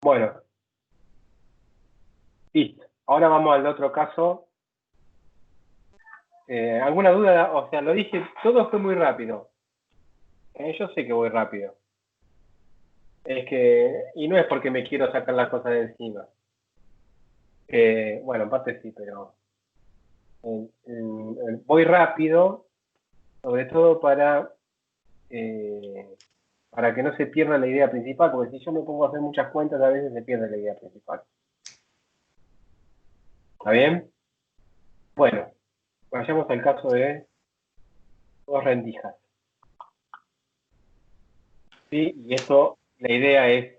Bueno, listo. Ahora vamos al otro caso. ¿Alguna duda? O sea, lo dije, todo fue muy rápido. Yo sé que voy rápido. Y no es porque me quiero sacar las cosas de encima. Bueno, en parte sí, pero voy rápido, sobre todo para que no se pierda la idea principal, porque si yo me pongo a hacer muchas cuentas, a veces se pierde la idea principal. ¿Está bien? Bueno, vayamos al caso de dos rendijas. ¿Sí? Y esto, la idea es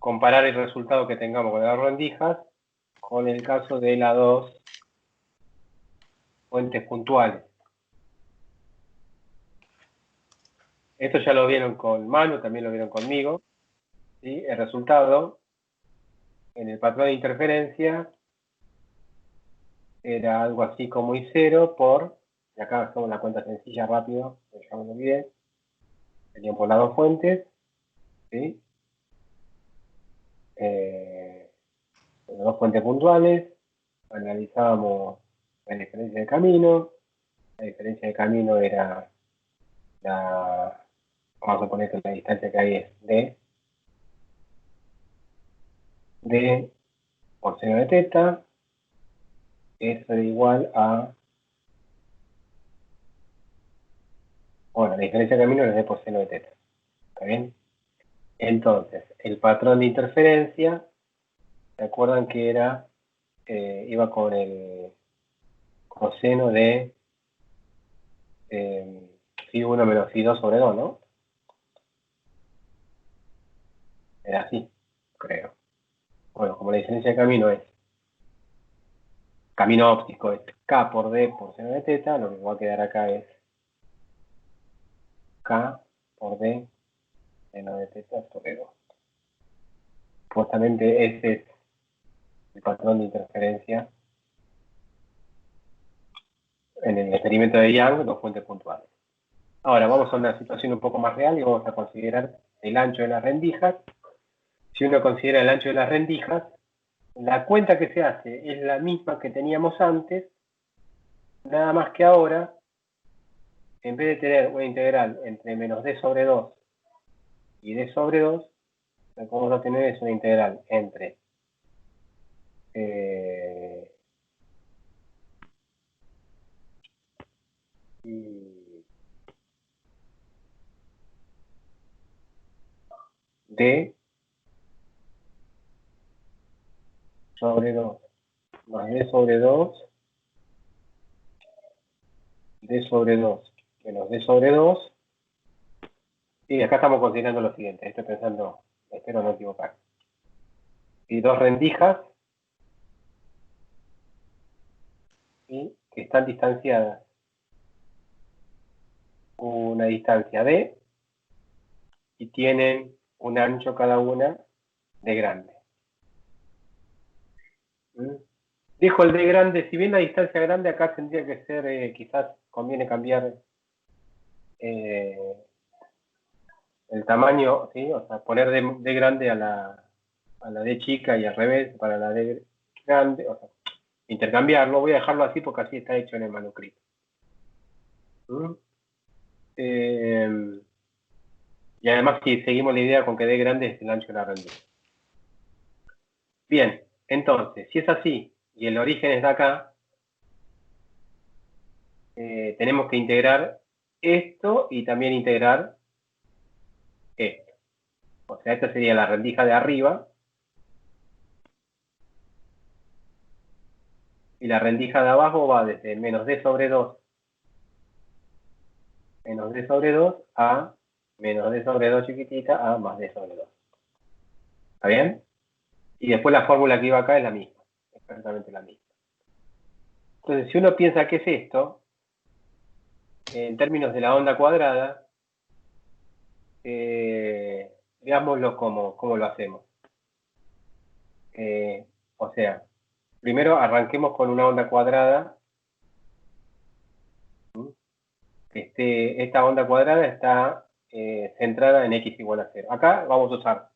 comparar el resultado que tengamos con las rendijas con el caso de las dos fuentes puntuales. Esto ya lo vieron con Manu, también lo vieron conmigo. ¿Sí? El resultado en el patrón de interferencia era algo así como I0 por, y acá hacemos la cuenta sencilla rápido, ya me lo olvidé, serían por las dos fuentes, ¿sí? Las dos fuentes puntuales, analizábamos la diferencia de camino, la diferencia de camino era vamos a poner que la distancia que hay es D por seno de teta, eso es igual a, bueno, la diferencia de camino es D por seno de teta, ¿está bien? Entonces, el patrón de interferencia, ¿se acuerdan que era, iba con el coseno de phi1 menos phi2 sobre 2, ¿no? Era así, creo. Bueno, como la diferencia de camino es camino óptico, es K por D por seno de teta, lo que va a quedar acá es K por D seno de teta sobre 2. Supuestamente ese es el patrón de interferencia en el experimento de Young, dos fuentes puntuales. Ahora vamos a una situación un poco más real y vamos a considerar el ancho de las rendijas. Si uno considera el ancho de las rendijas, la cuenta que se hace es la misma que teníamos antes, nada más que ahora, en vez de tener una integral entre menos d sobre 2 y d sobre 2, lo que vamos a tener es una integral entre d sobre 2 más d sobre 2, d sobre 2 menos d sobre 2, y acá estamos considerando lo siguiente, estoy pensando, espero no equivocar, y dos rendijas, ¿sí? Que están distanciadas una distancia d y tienen un ancho cada una de grande. Dijo el d grande, si bien la distancia grande acá tendría que ser, quizás conviene cambiar el tamaño, ¿sí? O sea, poner d grande a la d chica y al revés para la d grande, o sea, intercambiarlo. Voy a dejarlo así porque así está hecho en el manuscrito. Y además si seguimos la idea con que d grande es el ancho de la rendija. Bien, entonces, si es así y el origen es de acá, tenemos que integrar esto y también integrar esto. O sea, esta sería la rendija de arriba y la rendija de abajo va desde menos d sobre 2 menos d sobre 2 a menos d sobre 2 chiquitita a más d sobre 2. ¿Está bien? Y después la fórmula que iba acá es la misma, exactamente la misma. Entonces, si uno piensa qué es esto, en términos de la onda cuadrada, veámoslo cómo lo hacemos. O sea, primero arranquemos con una onda cuadrada. Esta onda cuadrada está centrada en x igual a 0. Acá vamos a usar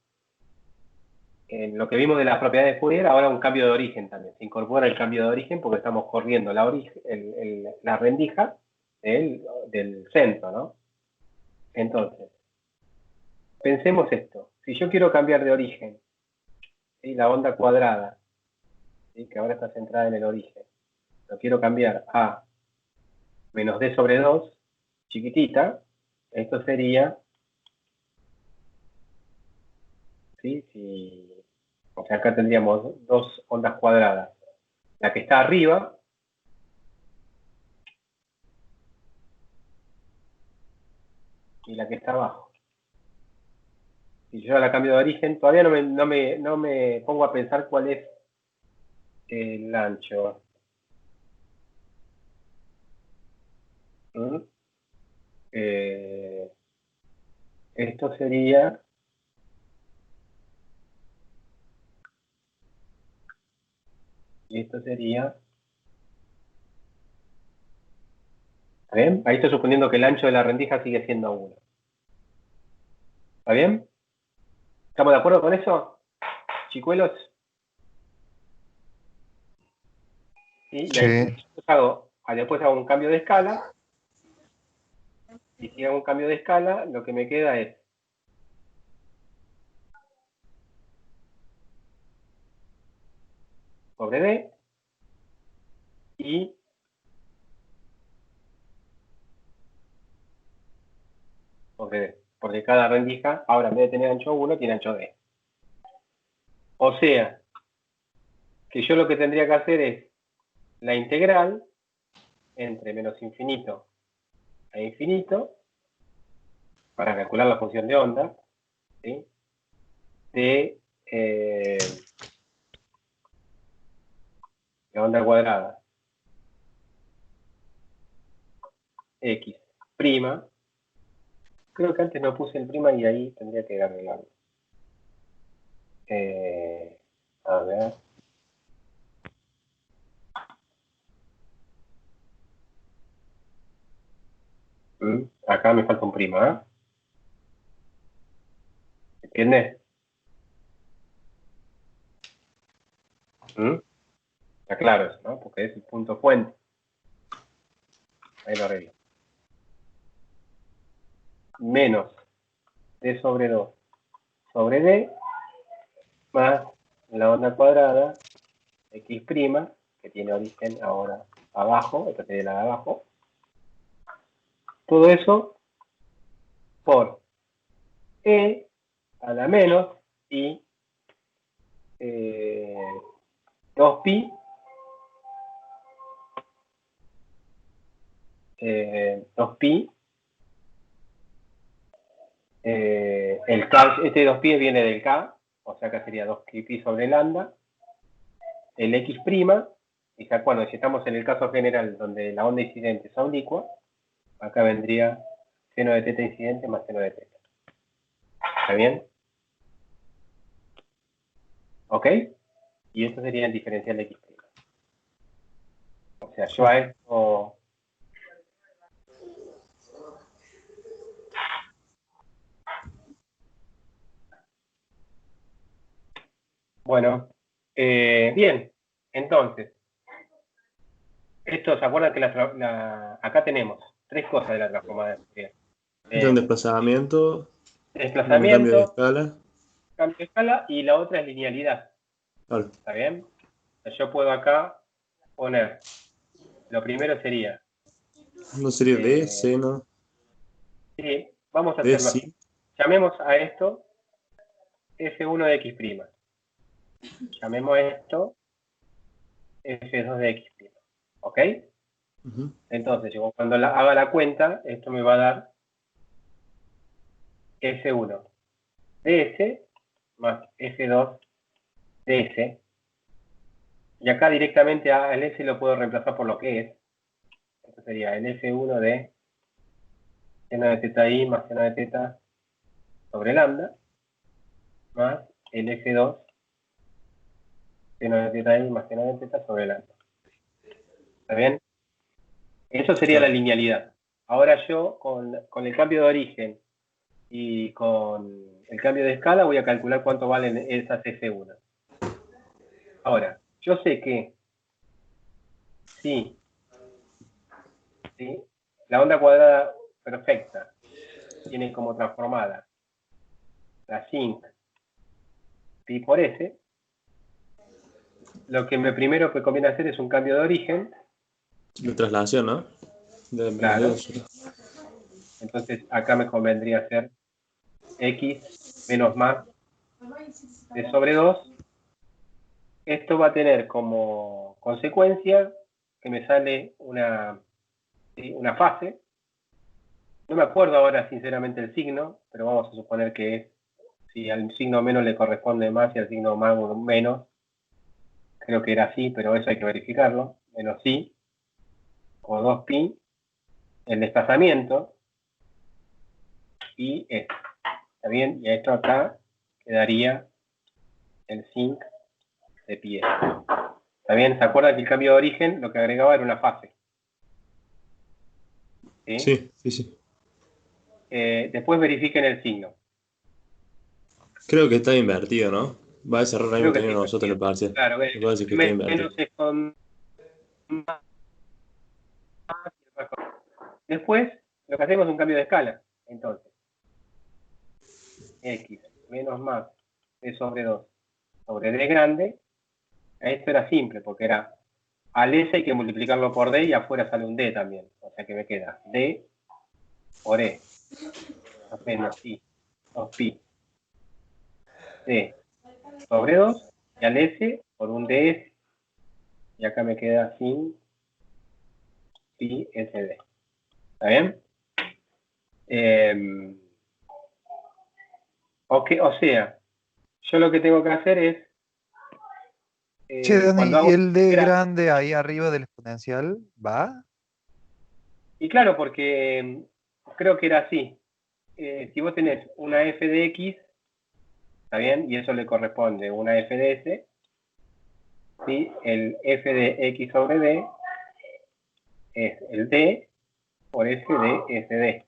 en lo que vimos de las propiedades de Fourier, ahora un cambio de origen también. Se incorpora el cambio de origen porque estamos corriendo la rendija del centro, ¿no? Entonces, pensemos esto. Si yo quiero cambiar de origen, ¿sí? La onda cuadrada, ¿sí? Que ahora está centrada en el origen, lo quiero cambiar a menos d sobre 2, chiquitita, esto sería, ¿sí? O sea, acá tendríamos dos ondas cuadradas. La que está arriba, y la que está abajo. Si yo la cambio de origen, todavía no me pongo a pensar cuál es el ancho. ¿Mm? Esto sería, y esto sería, ¿ven? Ahí estoy suponiendo que el ancho de la rendija sigue siendo 1. ¿Está bien? ¿Estamos de acuerdo con eso, chicuelos? ¿Sí? Y ahí, Sí. después hago un cambio de escala, y si hago un cambio de escala, lo que me queda es sobre D y sobre D. Porque cada rendija, ahora en vez de tener ancho 1, tiene ancho D. O sea, que yo lo que tendría que hacer es la integral entre menos infinito e infinito, para calcular la función de onda, ¿sí? De la onda cuadrada x prima. Creo que antes no puse el prima y ahí tendría que arreglarlo. A ver. Acá me falta un prima, ¿eh? ¿Entiendes? Está claro eso, ¿no? Porque es el punto fuente. Ahí lo arreglo. Menos d sobre 2 sobre d más la onda cuadrada x', que tiene origen ahora abajo, esta sería la de abajo. Todo eso por e a la menos y 2pi 2pi el K, este 2pi viene del K, o sea que sería 2pi sobre lambda, el x', y ya cuando si estamos en el caso general donde la onda incidente es oblicua, acá vendría seno de teta incidente más seno de teta. ¿Está bien? ¿Ok? Y esto sería el diferencial de x'. O sea, yo a esto... Bueno, bien. Entonces, esto, ¿se acuerdan que acá tenemos tres cosas de la transformada de Fourier? De un Eh, desplazamiento, un cambio de desplazamiento, escala. cambio de escala, y la otra es linealidad. Claro, ¿Está bien? Yo puedo acá poner, lo primero sería, no sería de eh, seno, sí, vamos a de hacerlo así. sí. Llamemos a esto F1 de X'. Llamemos a esto F2 de X'. ¿Ok? Ujú. Entonces, yo cuando haga la cuenta, esto me va a dar F1 ds más F2 ds. Y acá directamente al S lo puedo reemplazar por lo que es. Esto sería el F1 de seno de teta i más seno de teta sobre lambda, más el F2 seno de teta i más seno de teta sobre lambda. ¿Está bien? Eso sería la Claro. linealidad. Ahora yo, con el cambio de origen Y con el cambio de escala voy a calcular cuánto valen esas F1. Ahora, yo sé que sí, la onda cuadrada perfecta tiene como transformada la sinc pi por S, lo que primero que conviene hacer es un cambio de origen. De traslación, ¿no? Claro. Entonces acá me convendría hacer x menos más de sobre 2. Esto va a tener como consecuencia que me sale una fase. No me acuerdo ahora sinceramente el signo, pero vamos a suponer que es, si al signo menos le corresponde más y al signo más menos. Creo que era así, pero eso hay que verificarlo. Menos i o 2pi, el desplazamiento, y esto. ¿Está bien? Y esto acá quedaría el sinc de pi. ¿Está bien? ¿Se acuerdan que el cambio de origen lo que agregaba era una fase? Sí, sí, sí. Después verifiquen el signo. Creo que está invertido, ¿no? Va a ese error ahí Creo que que está teníamos nosotros en invertido. el parcial. Claro, Me parece que está invertido. menos es con más. Después, lo que hacemos es un cambio de escala. Entonces, x menos más d sobre 2 sobre d grande. Esto era simple, porque era al s hay que multiplicarlo por d y afuera sale un d también. O sea que me queda d por e menos i 2pi d sobre 2 y al s por un ds, y acá me queda sin pi sd. ¿Está bien? O sea, yo lo que tengo que hacer es, Che, Dani, cuando ¿y hago el D integral, grande ahí arriba del exponencial va? y claro, porque creo que era así. Si vos tenés una f de x, ¿está bien? Y eso le corresponde una f de s, ¿sí? El f de x sobre d es el d por f de sd.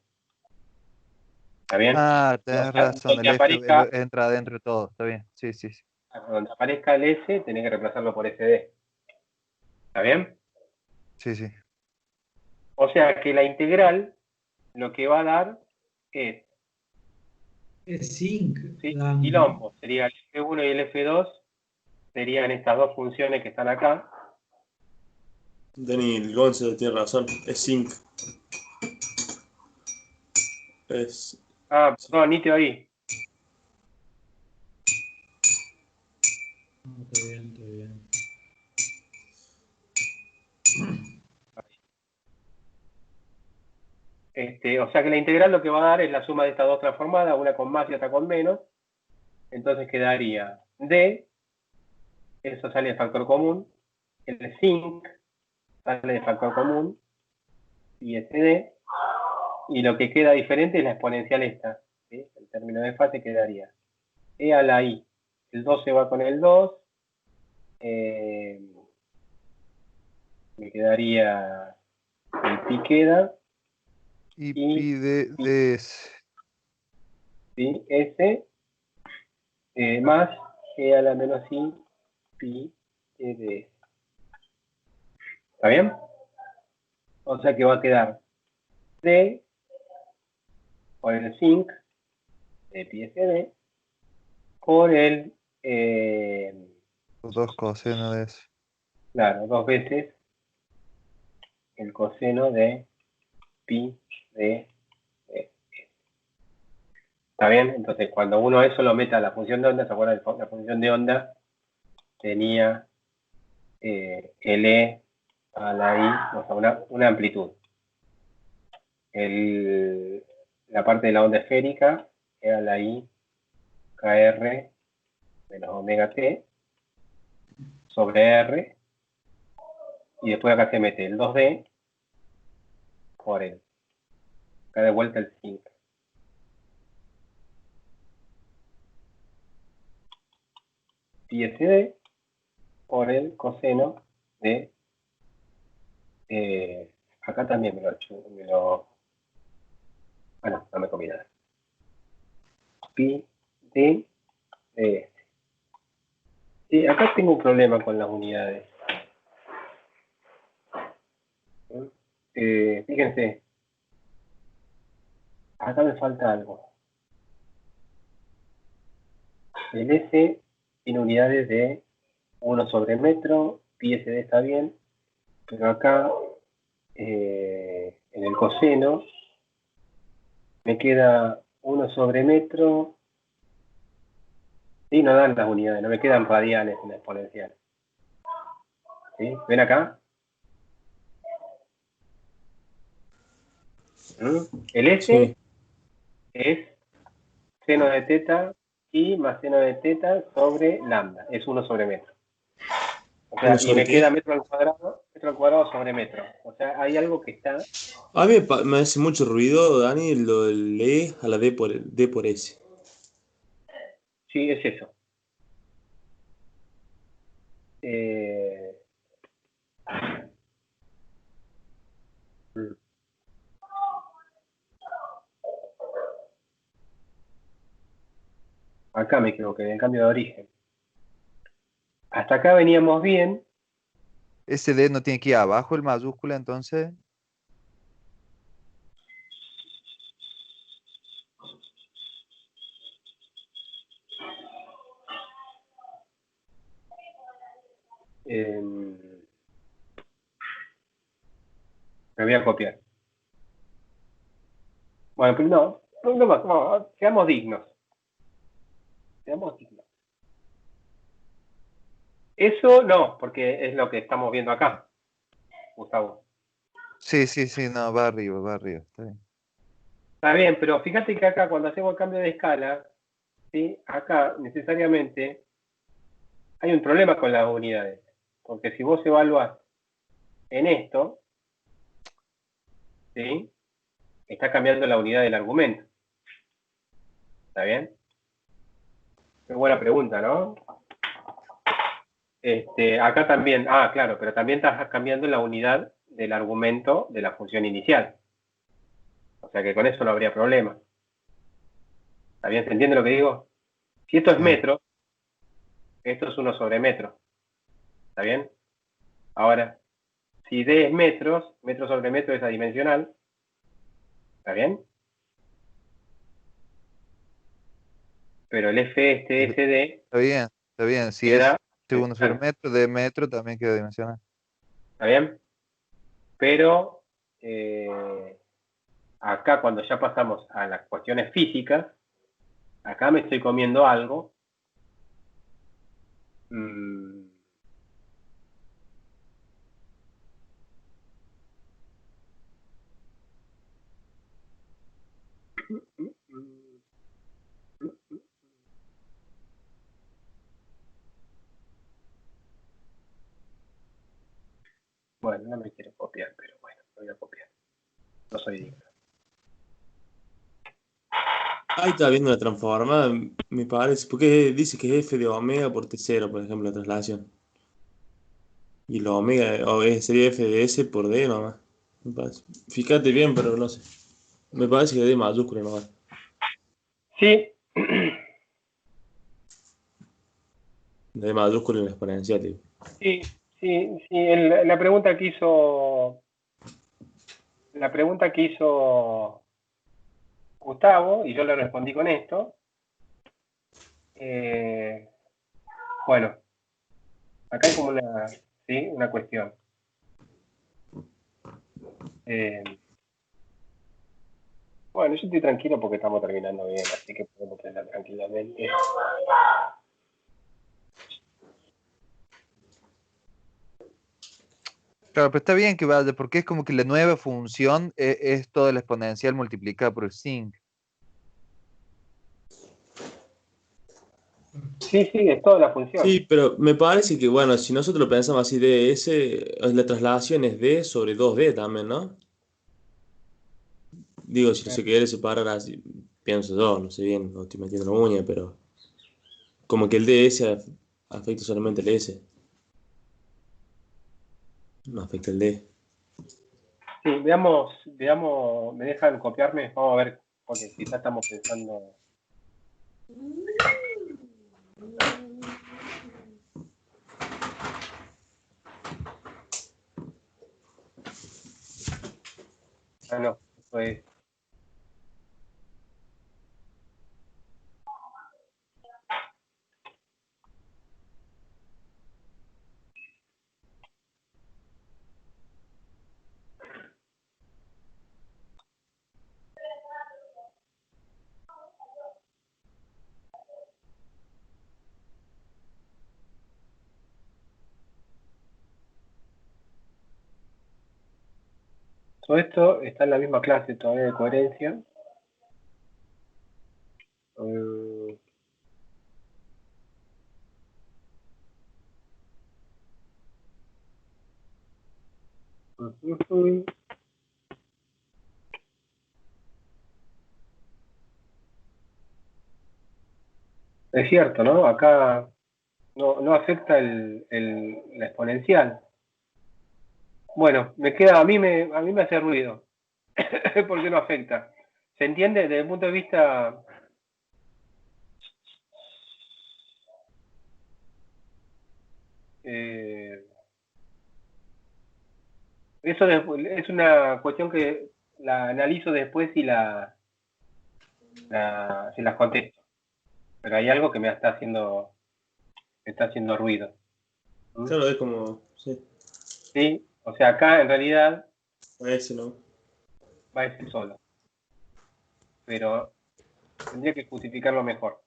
¿Está bien? Ah, tenés razón, el Donde F aparezca, entra dentro de todo, está bien, sí, sí, sí. donde aparezca el s, tenés que reemplazarlo por sd. ¿Está bien? Sí, sí. O sea que la integral lo que va a dar es, Es zinc, ¿sí? Dan, ¿no? Quilombo, sería el F1 y el F2, serían estas dos funciones que están acá. Dani Gonce tiene razón. Es zinc. Es. Ah, perdón, ni te oí. No, está bien, está bien. O sea que la integral lo que va a dar es la suma de estas dos transformadas, una con más y otra con menos. Entonces quedaría D, eso sale de factor común, el zinc sale de factor común, y SD, y lo que queda diferente es la exponencial esta, ¿sí? El término de fase quedaría E a la I. El 2 se va con el 2, me quedaría, el pi queda, Y y pi de pi, DS. ¿sí? S más E a la menos I pi de. ¿Está bien? O sea que va a quedar D por el zinc de pi SD por el, Los dos cosenos de eso. claro, dos veces el coseno de pi de. ¿Está bien? Entonces, cuando uno eso lo mete a la función de onda, ¿se acuerdan? La función de onda tenía L a la I, o sea, una amplitud. La parte de la onda esférica era la I KR menos omega t sobre R, y después acá se mete el 2D por el, acá de vuelta el 5. Pi SD por el coseno de, acá también me lo, bueno, no me comí nada. pi d de este. Sí, acá tengo un problema con las unidades. Fíjense, acá me falta algo. El S tiene unidades de 1 sobre metro, pi SD está bien, pero acá en el coseno me queda 1 sobre metro, y no dan las unidades, no me quedan radianes en la exponencial. ¿Sí? ¿Ven acá? El S Sí. es seno de teta y más seno de teta sobre lambda, es 1 sobre metro. O sea, ¿Uno y sobre me qué? queda metro al cuadrado sobre metro. O sea, hay algo que está... A mí me hace mucho ruido, Dani, lo del E a la D por S. Sí, es eso. Eh, Acá me equivoqué, en el cambio de origen. Hasta acá veníamos bien. Ese D no tiene que ir abajo el mayúscula, entonces. Me voy a copiar. Bueno, pero no, seamos dignos. Seamos dignos. Eso no, porque es lo que estamos viendo acá, Gustavo. Sí, sí, sí, no, va arriba, va arriba. Está bien. Está bien, pero fíjate que acá cuando hacemos el cambio de escala, ¿sí? Acá necesariamente hay un problema con las unidades. Porque si vos evaluás en esto, ¿sí? Está cambiando la unidad del argumento. ¿Está bien? Qué buena pregunta, ¿no? Acá también, claro, pero también estás cambiando la unidad del argumento de la función inicial. O sea que con eso no habría problema. ¿Está bien? ¿Se entiende lo que digo? Si esto es Sí. metro, esto es 1 sobre metro. ¿Está bien? Ahora, si D es metros, metro sobre metro es adimensional. ¿Está bien? Pero el F SD Está bien, está bien. Si es queda, segundo sobre claro, metro, de metro también queda dimensional. ¿está bien? Pero acá cuando ya pasamos a las cuestiones físicas, acá me estoy comiendo algo. Bueno, no me quiero copiar, pero bueno, me voy a copiar. No soy digno. Ahí está viendo la transforma, me parece, porque dice que es F de omega por T0, por ejemplo, la traslación. Y lo omega sería F de S por D nomás. Me parece. Fíjate bien, pero no sé. Me parece que D mayúscula nomás. Sí. D mayúscula en la exponencial, digo. Sí, la pregunta que hizo Gustavo, y yo le respondí con esto, bueno, acá hay como una cuestión. Bueno, yo estoy tranquilo porque estamos terminando bien, así que podemos terminar tranquilamente. Claro, pero está bien que vaya, porque es como que la nueva función es toda la exponencial multiplicada por el sinc. Sí, es toda la función. Sí, pero me parece que, bueno, si nosotros pensamos así de S, la traslación es D sobre 2D también, ¿no? Digo, si no se quiere separar así, pienso yo, no sé bien, no estoy metiendo la uña, pero como que el DS afecta solamente el S, no afecta el D. Sí, veamos, ¿me dejan copiarme? Vamos a ver, porque quizás estamos pensando... Ah, no, pues todo esto está en la misma clase todavía de coherencia. Mm, ujú. Es cierto, ¿no? Acá no afecta la exponencial. Bueno, a mí me hace ruido. ¿Por qué no afecta? ¿Se entiende desde el punto de vista? eh, Eso es una cuestión que la analizo después y se las contesto. Pero hay algo que me está haciendo ruido. ¿Mm? Claro, es como, sí, Sí, o sea, acá en realidad a ese, ¿no? va a ser solo. Pero tendría que justificarlo mejor.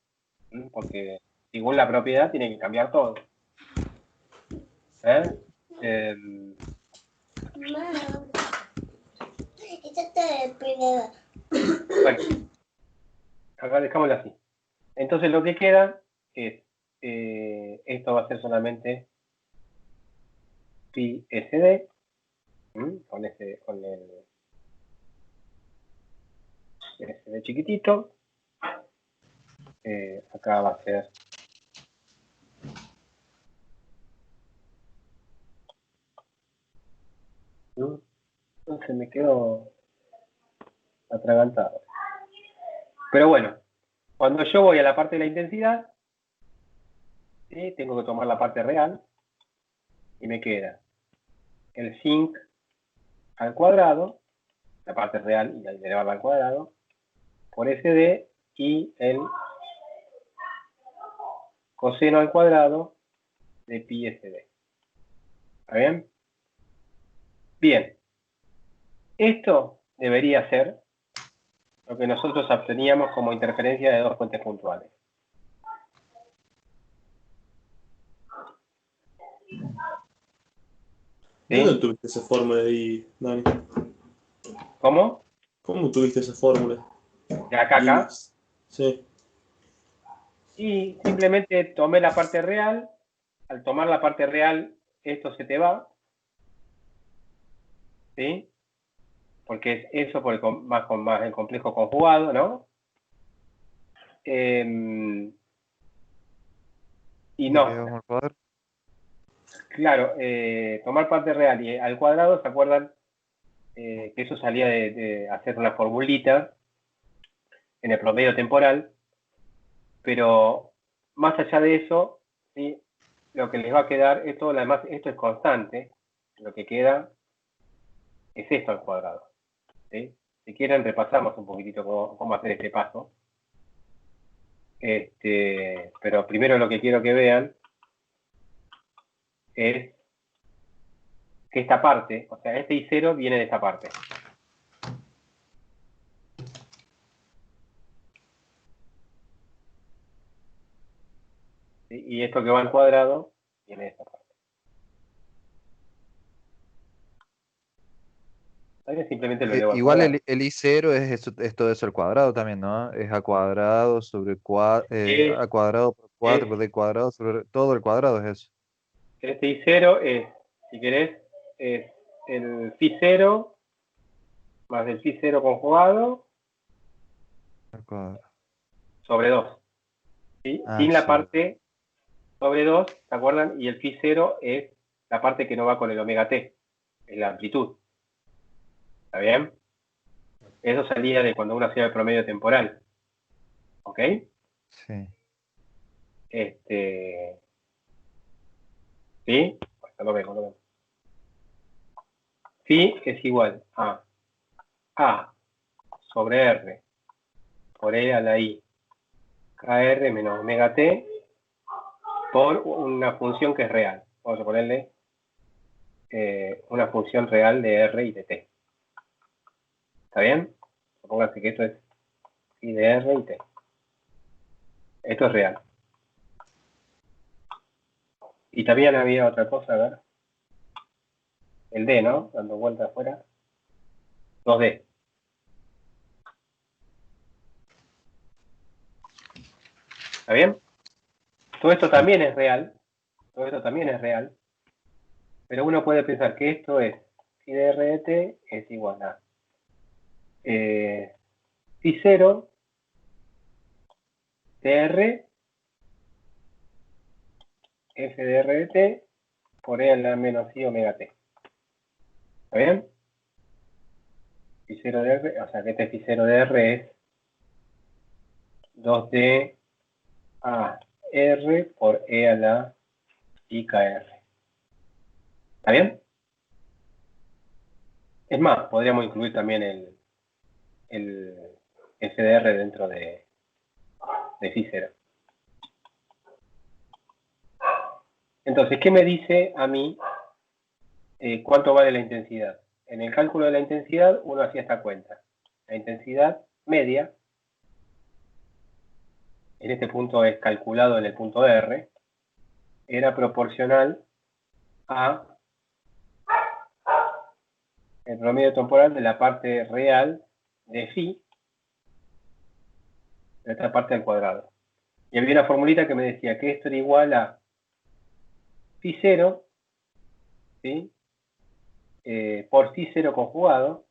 ¿Mm? Porque según la propiedad tiene que cambiar todo. ¿Eh? Bueno, acá dejámoslo así. Entonces lo que queda es, esto va a ser solamente pi SD, con el SD chiquitito. Acá va a ser entonces me quedo atragantado. Pero bueno, cuando yo voy a la parte de la intensidad, ¿sí? Tengo que tomar la parte real y me queda el zinc al cuadrado, la parte real y elevarla al cuadrado, por SD y el coseno al cuadrado de pi SD. ¿Está bien? Bien. Esto debería ser lo que nosotros obteníamos como interferencia de dos fuentes puntuales. ¿De dónde ¿Sí? tuviste esa fórmula ahí, Dani? ¿Cómo? ¿Cómo tuviste esa fórmula? De acá a acá. Sí. Y simplemente tomé la parte real. Al tomar la parte real, esto se te va. ¿Sí? Porque es eso por más el complejo conjugado, ¿no? Y ¿De qué no, vamos al cuadro? claro, tomar parte real y al cuadrado, ¿se acuerdan? Que eso salía de hacer una formulita en el promedio temporal, pero más allá de eso, ¿sí? Lo que les va a quedar, además, esto es constante, lo que queda es esto al cuadrado. ¿Sí? Si quieren, repasamos un poquitito cómo hacer este paso. Pero primero lo que quiero que vean es que esta parte, o sea, este I0 viene de esta parte. ¿Sí? Y esto que va al cuadrado viene de esta parte. ¿Vale? Simplemente lo elevo al Igual cuadrado. el I0 es todo eso al cuadrado también, ¿no? Es a cuadrado sobre a cuadrado por 4 por Es- D cuadrado sobre todo el cuadrado es eso. Este I0 es, si querés, es el phi0 más el phi0 conjugado Al cuadrado. sobre 2. ¿Sí? Ah, Sin la sí. parte sobre 2, ¿se acuerdan? Y el phi0 es la parte que no va con el omega t, es la amplitud. ¿Está bien? Eso salía de cuando uno hacía el promedio temporal. ¿Ok? Sí. ¿Sí? Bueno, lo vemos. Phi es igual a A sobre R por E a la I KR menos omega T por una función que es real. Vamos a ponerle una función real de R y de T. ¿Está bien? Supóngase que esto es phi de R y T. Esto es real. Y también había otra cosa, a ver. El D, ¿no? Dando vuelta afuera. 2D. ¿Está bien? Todo esto también es real. Todo esto también es real. Pero uno puede pensar que esto es phi de R de T es igual a phi 0 de R f de R de T por E a la menos I omega T. ¿Está bien? Phi 0 de R, o sea que este phi 0 de R es 2D a R por E a la I KR. ¿Está bien? Es más, podríamos incluir también el FDR dentro de phi 0. Entonces, ¿qué me dice a mí cuánto vale la intensidad? En el cálculo de la intensidad uno hacía esta cuenta. La intensidad media, en este punto es calculado en el punto R, era proporcional a el promedio temporal de la parte real de phi, de esta parte al cuadrado. Y había una formulita que me decía que esto era igual a phi 0, ¿sí? Por phi 0 conjugado.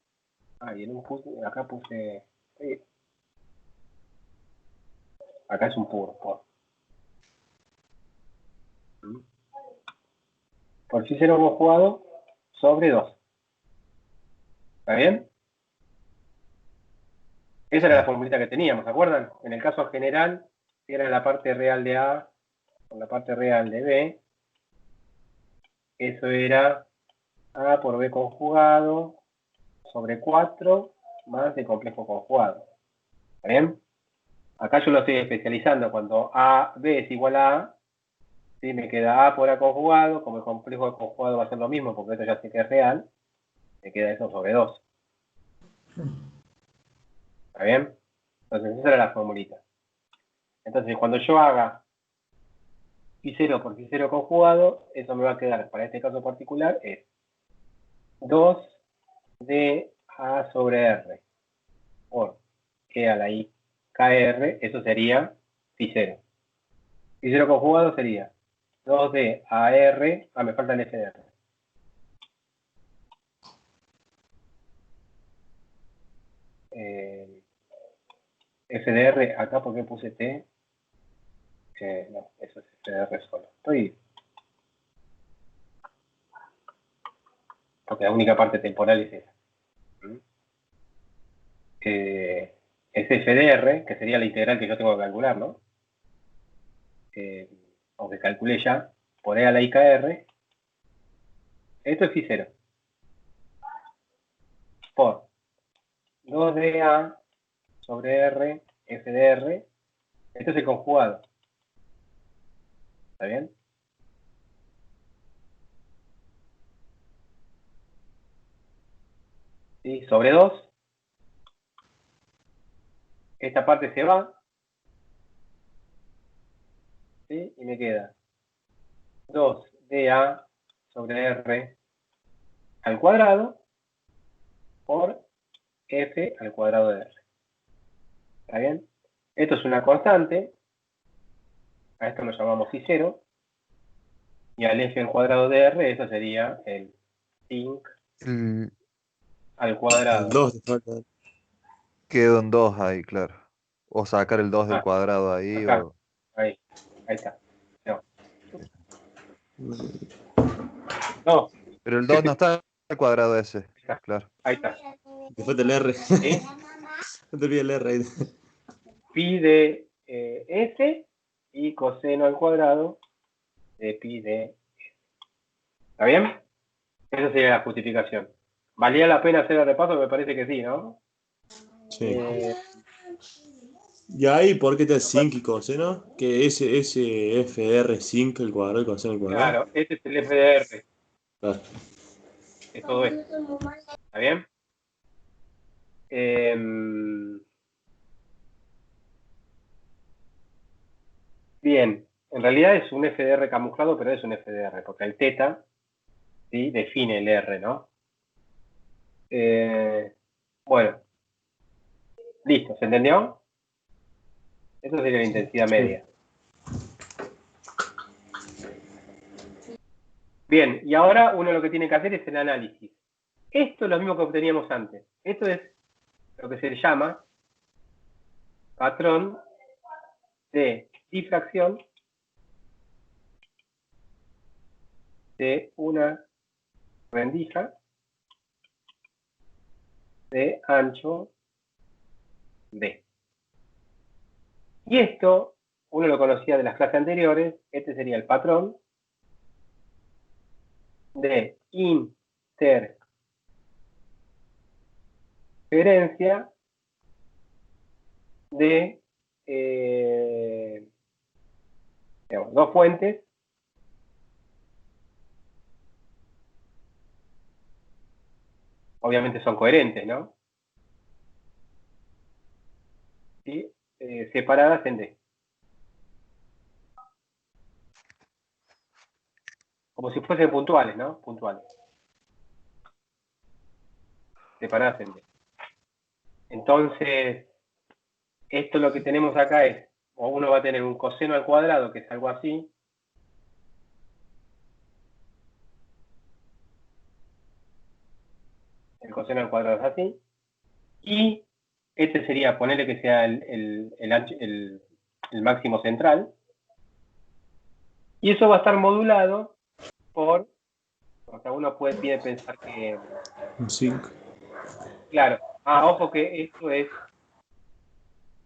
Y en acá puse... acá es un puro. Por phi 0 conjugado sobre 2. ¿Está bien? Esa era la formulita que teníamos, ¿se acuerdan? En el caso general, era la parte real de A con la parte real de B. Eso era A por B conjugado sobre 4 más de complejo conjugado. ¿Está bien? Acá yo lo estoy especializando. Cuando B es igual a A, ¿sí? Me queda A por A conjugado. Como el complejo conjugado va a ser lo mismo, porque esto ya sé que es real, me queda eso sobre 2. ¿Está bien? Entonces, esa era la formulita. Entonces, cuando yo haga phi 0 por phi 0 conjugado, eso me va a quedar, para este caso particular, es 2d A sobre R por E a la I KR, eso sería phi 0. Phi 0 conjugado sería 2d a R, me falta el FDR. FDR, acá porque puse T, no, eso es FDR solo. Porque la única parte temporal es esa. Es FDR, que sería la integral que yo tengo que calcular, ¿no? Aunque calculé ya, por E a la IKR, esto es phi 0. Por 2dA sobre R, FDR, esto es el conjugado. ¿Está bien? ¿Sí? Sobre 2. Esta parte se va. ¿Sí? Y me queda 2dA sobre R al cuadrado por F al cuadrado de R. ¿Está bien? Esto es una constante. A esto lo llamamos phi 0. Y al F al cuadrado de R, eso sería el inc al cuadrado. El 2 te falta. Queda un 2 ahí, claro. O sacar el 2 del cuadrado ahí. Acá. O... Ahí está. No. Pero el 2 no está al cuadrado ese. Está. Claro. Ahí está. Te falta el R. ¿Sí? No te olvides el R ahí. Phi de S y coseno al cuadrado de pi de S. ¿Está bien? Esa sería la justificación. ¿Valía la pena hacer el repaso? Me parece que sí, ¿no? Sí. ¿Y ahí por qué está sin y coseno? Que ese FR sin el cuadrado y coseno al cuadrado. Claro, este es el FDR, Claro. es todo esto. ¿Está bien? Bien, en realidad es un FDR camuflado, pero es un FDR, porque el teta, ¿sí?, define el R, ¿no? Bueno, listo, ¿se entendió? Eso sería la intensidad media. Bien, y ahora uno lo que tiene que hacer es el análisis. Esto es lo mismo que obteníamos antes. Esto es lo que se llama patrón de difracción de una rendija de ancho D. Y esto, uno lo conocía de las clases anteriores, este sería el patrón de interferencia de digamos, dos fuentes obviamente son coherentes, ¿no? ¿Sí? Separadas en D. Como si fuesen puntuales, ¿no? Puntuales. Separadas en D. Entonces, esto lo que tenemos acá es, o uno va a tener un coseno al cuadrado, que es algo así. El coseno al cuadrado es así. Y este sería, ponerle que sea el máximo central. Y eso va a estar modulado por, o sea, uno puede pensar que, Un 5. claro, ojo que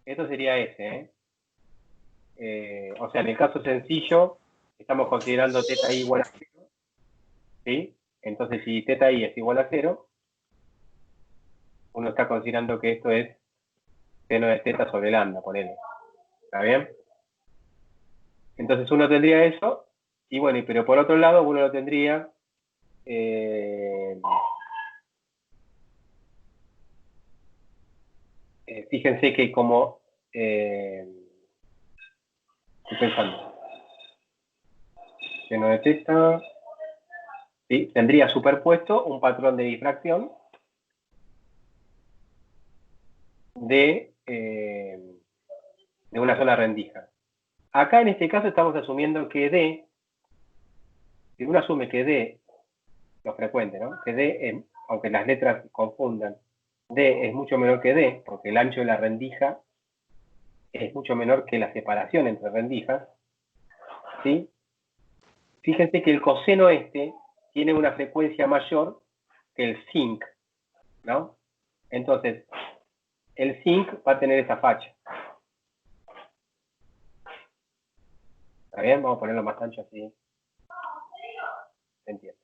esto sería S, ¿eh? O sea, en el caso sencillo, estamos considerando θ igual a 0, ¿sí? Entonces, si θ es igual a 0, uno está considerando que esto es seno de θ sobre lambda, ponele. ¿Está bien? Entonces uno tendría eso, y bueno, pero por otro lado uno lo tendría fíjense que como estoy pensando, seno de θ, ¿sí?, tendría superpuesto un patrón de difracción de una sola rendija. Acá en este caso estamos asumiendo que D, si uno asume que D, lo frecuente, ¿no?, que D, aunque las letras confundan, D es mucho menor que D, porque el ancho de la rendija es mucho menor que la separación entre rendijas, ¿sí? Fíjense que el coseno este tiene una frecuencia mayor que el zinc, ¿no? Entonces, el zinc va a tener esa facha. ¿Está bien? Vamos a ponerlo más ancho así. ¿Se entiende?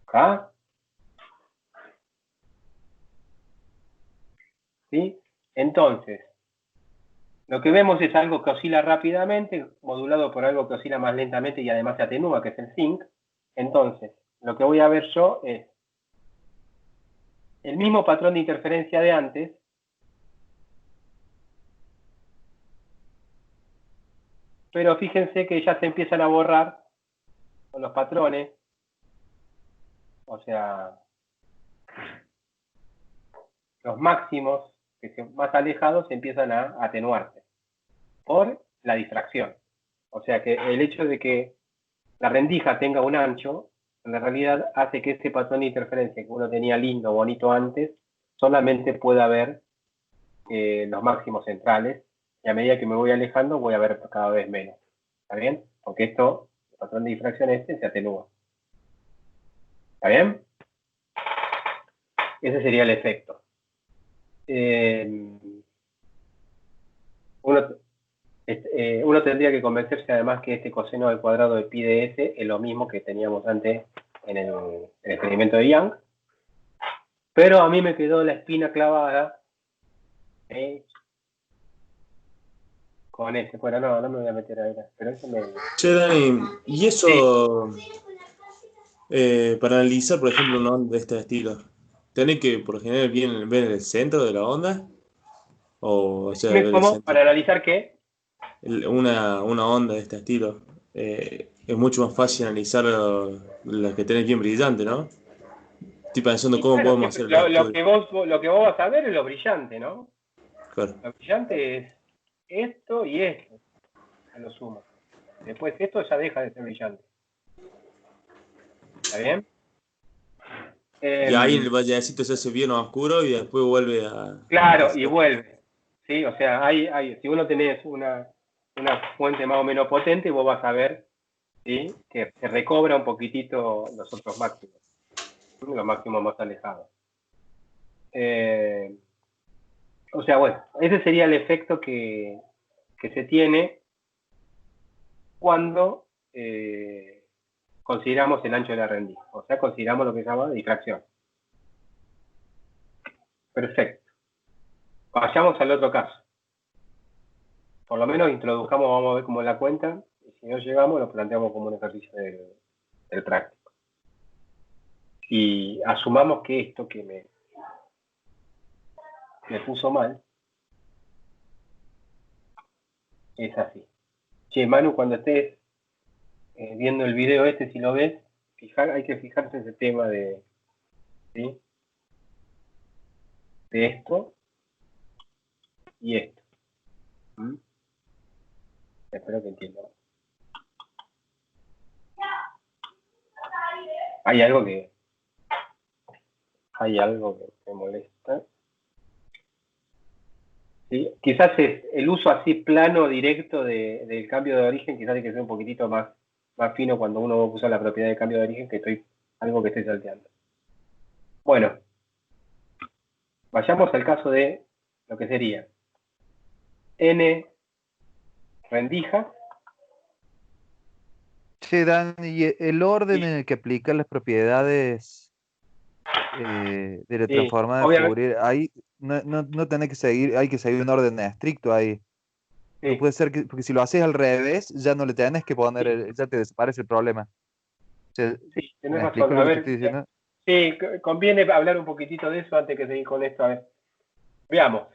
¿Acá? ¿Sí? Entonces, lo que vemos es algo que oscila rápidamente, modulado por algo que oscila más lentamente y además se atenúa, que es el zinc. Entonces, lo que voy a ver yo es el mismo patrón de interferencia de antes, pero fíjense que ya se empiezan a borrar con los patrones, o sea, los máximos que son más alejados empiezan a atenuarse por la difracción. O sea que el hecho de que la rendija tenga un ancho, en la realidad hace que ese patrón de interferencia que uno tenía lindo, bonito antes, solamente pueda ver los máximos centrales, y a medida que me voy alejando voy a ver cada vez menos. ¿Está bien? Porque esto, el patrón de difracción se atenúa. ¿Está bien? Ese sería el efecto. uno, uno tendría que convencerse además que este coseno al cuadrado de pi de s es lo mismo que teníamos antes en el experimento de Young, pero a mí me quedó la espina clavada con ese. Bueno, no me voy a meter ahí, pero eso me... Che, Dani, y eso, para analizar, por ejemplo, una onda de este estilo, ¿tenés que, por general, ver el centro de la onda? O sea, ver el ¿Cómo? centro. ¿Para analizar qué? Una onda de este estilo. Es mucho más fácil analizar las que tenés bien brillante, ¿no? Estoy pensando Y cómo claro, podemos siempre, hacer el estudio. lo que vos vas a ver es lo brillante, ¿no? Claro. Lo brillante es esto y esto, a lo sumo. Después esto ya deja de ser brillante. ¿Está bien? Y ahí en el vallecito se hace bien oscuro y después vuelve a... Claro, y vuelve. ¿Sí? O sea, si uno tenés una fuente más o menos potente, vos vas a ver, ¿sí?, que se recobra un poquitito los otros máximos, los máximos más alejados. O sea, bueno, ese sería el efecto que se tiene cuando consideramos el ancho de la rendija. O sea, consideramos lo que se llama difracción. Perfecto. Vayamos al otro caso. Por lo menos introduzcamos, vamos a ver cómo es la cuenta, y si no llegamos lo planteamos como un ejercicio del práctico. Y asumamos que esto que me puso mal es así. Che, Manu, cuando estés viendo el video este, si lo ves, hay que fijarse en ese tema de, ¿sí?, de esto y esto. ¿Mm? Espero que entiendan. Hay algo que me molesta. ¿Sí? Quizás es el uso así plano, directo del cambio de origen, quizás hay que ser un poquitito más fino cuando uno usa la propiedad de cambio de origen, algo que estoy salteando. Bueno, vayamos al caso de lo que sería n rendijas. Che, Dan, y el orden Sí, en el que aplican las propiedades de la sí, transformada de obviamente, Fourier, ahí no tenés que seguir, hay que seguir un orden estricto ahí. No sí, puede ser que, porque si lo haces al revés, ya no le tenés que poner, sí, ya te desaparece el problema. O sea, sí, tenés ¿me razón. explico A lo que te ver, estoy diciendo? sí, conviene hablar un poquitito de eso antes que seguir con esto. A ver, veamos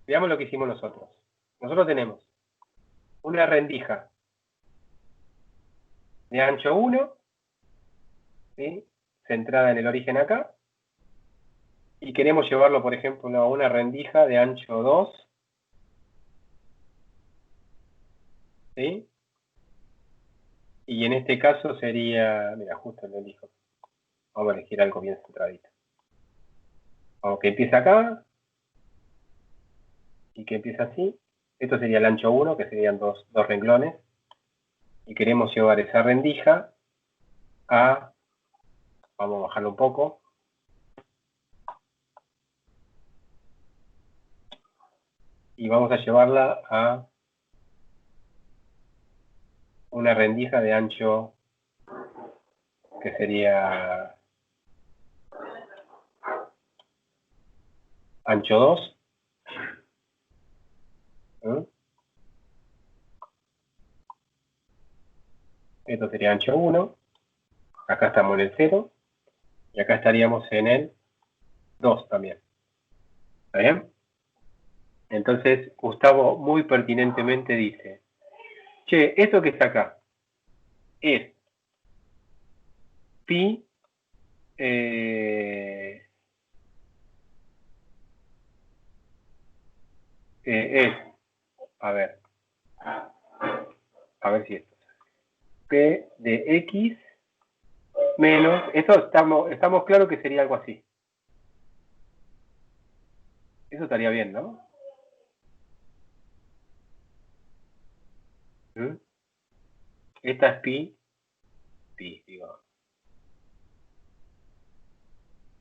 lo que hicimos nosotros. Nosotros tenemos una rendija de ancho 1, ¿sí?, centrada en el origen acá, y queremos llevarlo, por ejemplo, a una rendija de ancho 2, ¿sí? Y en este caso sería, mira, justo lo elijo. Vamos a elegir algo bien centradito. Vamos, que empieza acá y que empieza así. Esto sería el ancho 1, que serían dos renglones. Y queremos llevar esa rendija a, vamos a bajarlo un poco, y vamos a llevarla a una rendija de ancho que sería ancho 2. ¿Mm? Esto sería ancho 1. Acá estamos en el 0. Y acá estaríamos en el 2 también. ¿Está bien? Entonces, Gustavo muy pertinentemente dice, che, esto que está acá es pi es, a ver si esto, p de x menos, esto estamos claros que sería algo así. Eso estaría bien, ¿no? ¿Mm? Esta es pi, digo,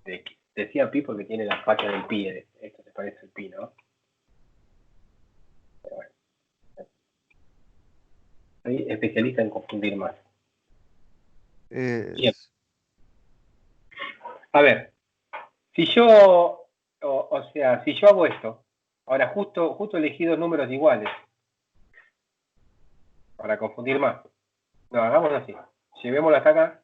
de x. Decía pi porque tiene la facha del pi, esto me parece el pi, ¿no? Pero bueno. Soy especialista en confundir más. Bien. A ver, si yo, o sea, si yo hago esto, ahora justo elegí dos números iguales, para confundir más. No, hagamos así. Llevémoslo hasta acá.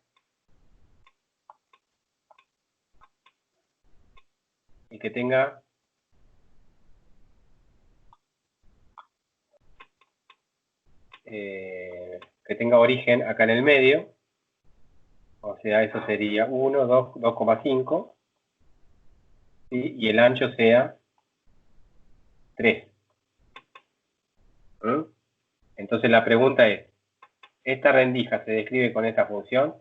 Y que tenga origen acá en el medio. O sea, eso sería 1, 2, 2,5. ¿Sí? Y el ancho sea 3. ¿Mm? Entonces la pregunta es, ¿esta rendija se describe con esta función?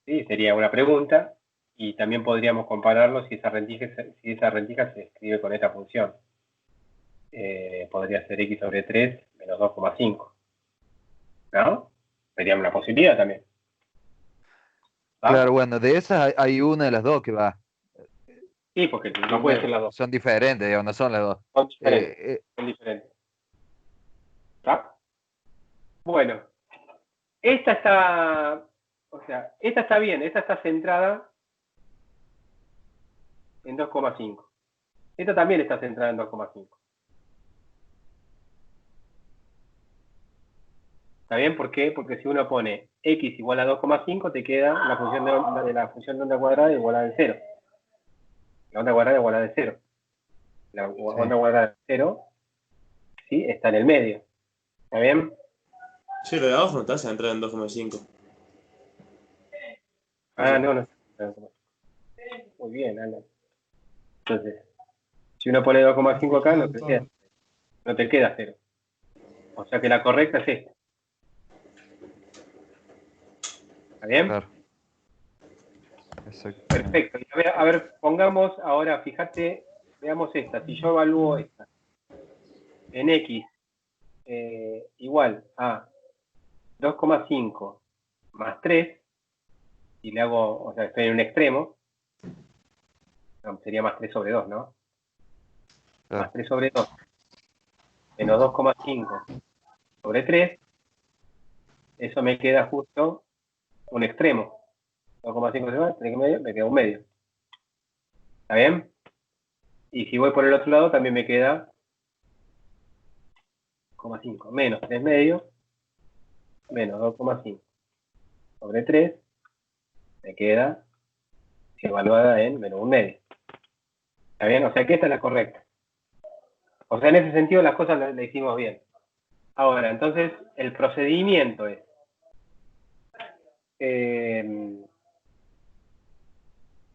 Sí, sería una pregunta. Y también podríamos compararlo si esa rendija se describe con esta función. Podría ser x sobre 3 menos 2,5. ¿No? Sería una posibilidad también. ¿Ah? Claro, bueno, de esas hay una de las dos que va. Sí, porque no pueden ser las dos. Son diferentes, digamos, no son las dos. Son diferentes. Son diferentes. ¿Está? Bueno, esta está, o sea, esta está bien, esta está centrada en 2,5. Esta también está centrada en 2,5. ¿Está bien? ¿Por qué? Porque si uno pone x igual a 2,5, te queda la función de la función de onda cuadrada igualada de 0. La onda cuadrada igualada de 0. La onda cuadrada de 0, ¿sí? Está en el medio. ¿Está bien? Sí, lo de abajo no está centrado en 2,5. Ah, no. Muy bien, Alan. Entonces, si uno pone 2,5 acá, no te queda 0. O sea que la correcta es esta. ¿Está bien? Claro. Exacto. Perfecto. Y a ver, pongamos ahora, fíjate, veamos esta. Si yo evalúo esta en x igual a 2,5 más 3, y le hago, o sea, estoy en un extremo, no, sería más 3 sobre 2, ¿no? Claro. Más 3 sobre 2 menos 2,5 sobre 3, eso me queda justo un extremo. 2,5 sobre 2, me queda un medio. ¿Está bien? Y si voy por el otro lado, también me queda 2,5 menos 3 medios menos 2,5 sobre 3, me queda evaluada en menos un medio. ¿Está bien? O sea que esta es la correcta. O sea, en ese sentido las cosas las hicimos bien. Ahora, entonces, el procedimiento es...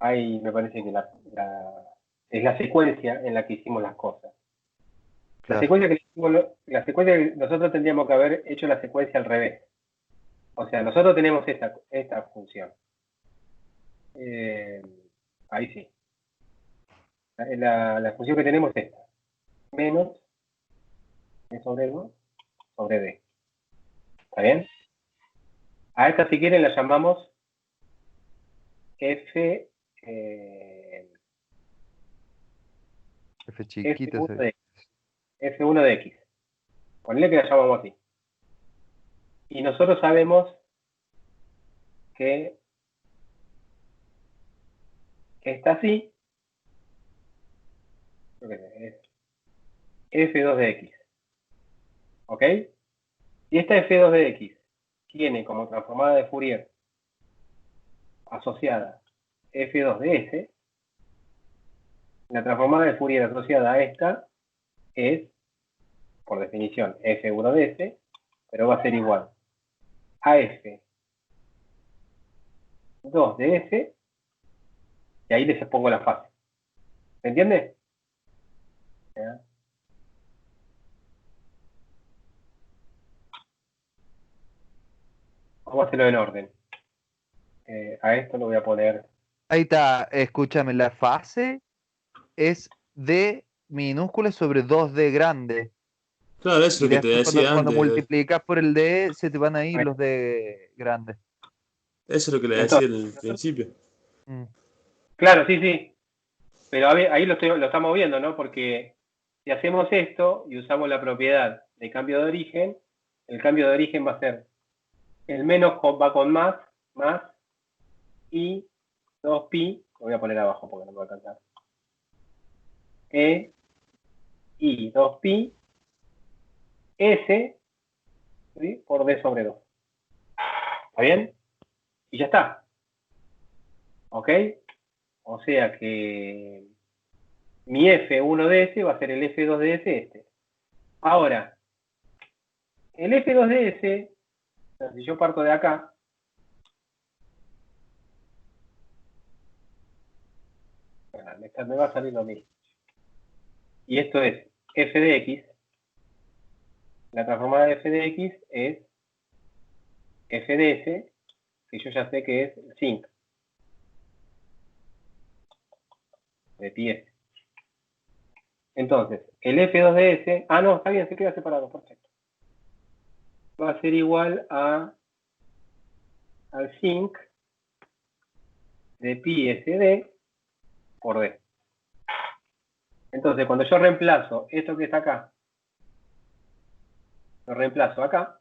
ahí me parece que es la secuencia en la que hicimos las cosas. La Claro. secuencia que nosotros tendríamos que haber hecho la secuencia al revés. O sea, nosotros tenemos esta función. Ahí sí. La función que tenemos es esta. Menos d sobre 2 sobre d. ¿Está bien? A esta, si quieren, la llamamos F, F chiquita. F1 de X. F1 de X. Ponle que la llamamos así. Y nosotros sabemos que está así. Yo qué sé, es F2 de X. ¿Ok? Y esta F2 de X tiene como transformada de Fourier asociada F2 de S. La transformada de Fourier asociada a esta es, por definición, F1 de S, pero va a ser igual a F2 de S, y ahí les pongo la fase. ¿Se entiende? ¿Ya? Vamos a hacerlo en orden. A esto lo voy a poner... Ahí está, escúchame, la fase es D minúscula sobre 2D grande. Claro, eso es Y lo que te después decía cuando antes. multiplicas por el D, se te van a ir los D grandes. Eso es lo que le decía Entonces, al principio. Mm. Claro, sí, sí. Pero ahí lo estamos viendo, ¿no? Porque si hacemos esto y usamos la propiedad de cambio de origen, el cambio de origen va a ser el menos va con más y 2pi, lo voy a poner abajo porque no me va a alcanzar. E y 2pi S, ¿sí?, por D sobre 2. ¿Está bien? Y ya está. ¿Ok? O sea que mi F1 de S va a ser el F2 de S este. Ahora, el F2 de S, o sea, si yo parto de acá, me va a salir lo mismo. Y esto es F de X. La transformada de F de X es F de S, que yo ya sé que es el sinc de pi S. Entonces, el F2 de S, no, está bien, se queda separado, perfecto. Va a ser igual al sinc de pi SD por D. Entonces, cuando yo reemplazo esto que está acá, lo reemplazo acá,